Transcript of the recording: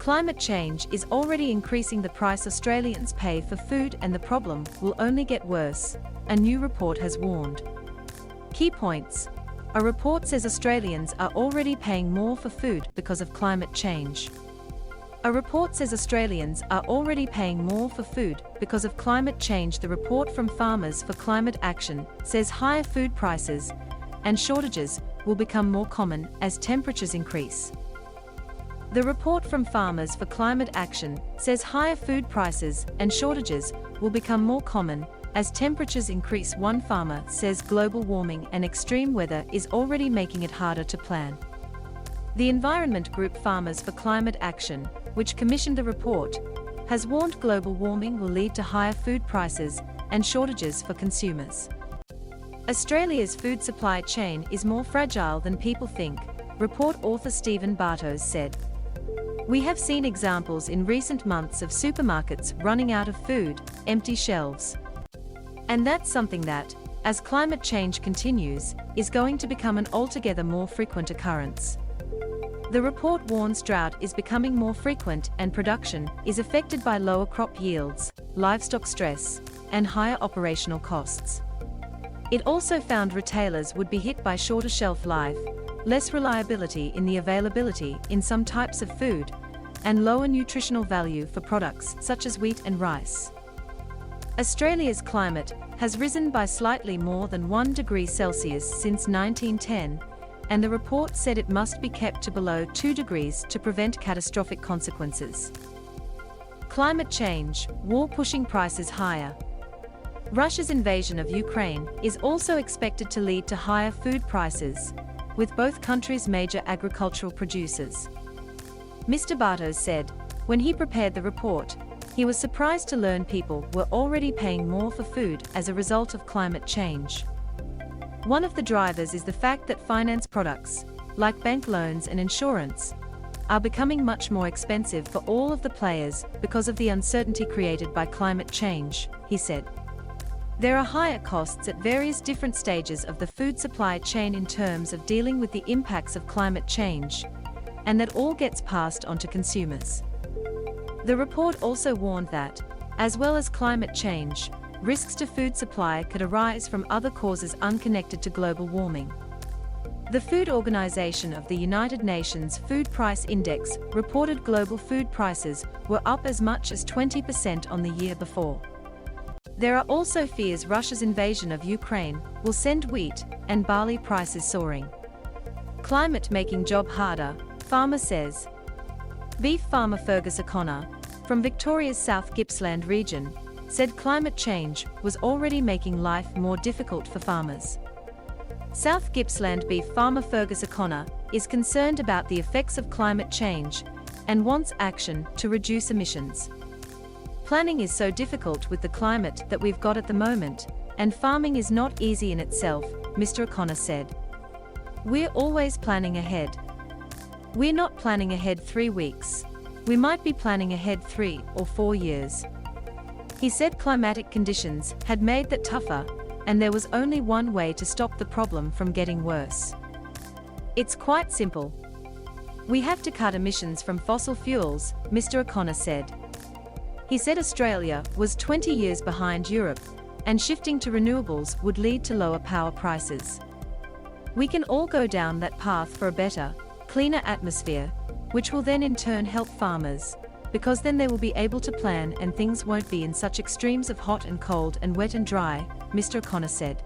Climate change is already increasing the price Australians pay for food, and the problem will only get worse, a new report has warned. Key points. A report says Australians are already paying more for food because of climate change. A report says Australians are already paying more for food because of climate change. The report from Farmers for Climate Action says higher food prices and shortages will become more common as temperatures increase. The report from Farmers for Climate Action says higher food prices and shortages will become more common as temperatures increase. One farmer says global warming and extreme weather is already making it harder to plan. The environment group Farmers for Climate Action, which commissioned the report, has warned global warming will lead to higher food prices and shortages for consumers. Australia's food supply chain is more fragile than people think, report author Stephen Bartos said. We have seen examples in recent months of supermarkets running out of food, empty shelves. And that's something that, as climate change continues, is going to become an altogether more frequent occurrence. The report warns drought is becoming more frequent and production is affected by lower crop yields, livestock stress, and higher operational costs. It also found retailers would be hit by shorter shelf life, less reliability in the availability in some types of food, and lower nutritional value for products such as wheat and rice. Australia's climate has risen by slightly more than 1 degree Celsius since 1910, and the report said it must be kept to below 2 degrees to prevent catastrophic consequences. Climate change, war pushing prices higher. Russia's invasion of Ukraine is also expected to lead to higher food prices, with both countries' major agricultural producers. Mr. Bartos said, when he prepared the report, he was surprised to learn people were already paying more for food as a result of climate change. One of the drivers is the fact that finance products, like bank loans and insurance, are becoming much more expensive for all of the players because of the uncertainty created by climate change, he said. There are higher costs at various different stages of the food supply chain in terms of dealing with the impacts of climate change, and that all gets passed on to consumers. The report also warned that, as well as climate change, risks to food supply could arise from other causes unconnected to global warming. The Food Organization of the United Nations Food Price Index reported global food prices were up as much as 20% on the year before. There are also fears Russia's invasion of Ukraine will send wheat and barley prices soaring. Climate making job harder, farmer says. Beef farmer Fergus O'Connor, from Victoria's South Gippsland region, said climate change was already making life more difficult for farmers. South Gippsland beef farmer Fergus O'Connor is concerned about the effects of climate change and wants action to reduce emissions. Planning is so difficult with the climate that we've got at the moment, and farming is not easy in itself, Mr. O'Connor said. We're always planning ahead. We're not planning ahead 3 weeks. We might be planning ahead 3 or 4 years. He said climatic conditions had made that tougher, and there was only one way to stop the problem from getting worse. It's quite simple. We have to cut emissions from fossil fuels, Mr. O'Connor said. He said Australia was 20 years behind Europe, and shifting to renewables would lead to lower power prices. We can all go down that path for a better, cleaner atmosphere, which will then in turn help farmers, because then they will be able to plan and things won't be in such extremes of hot and cold and wet and dry, Mr. O'Connor said.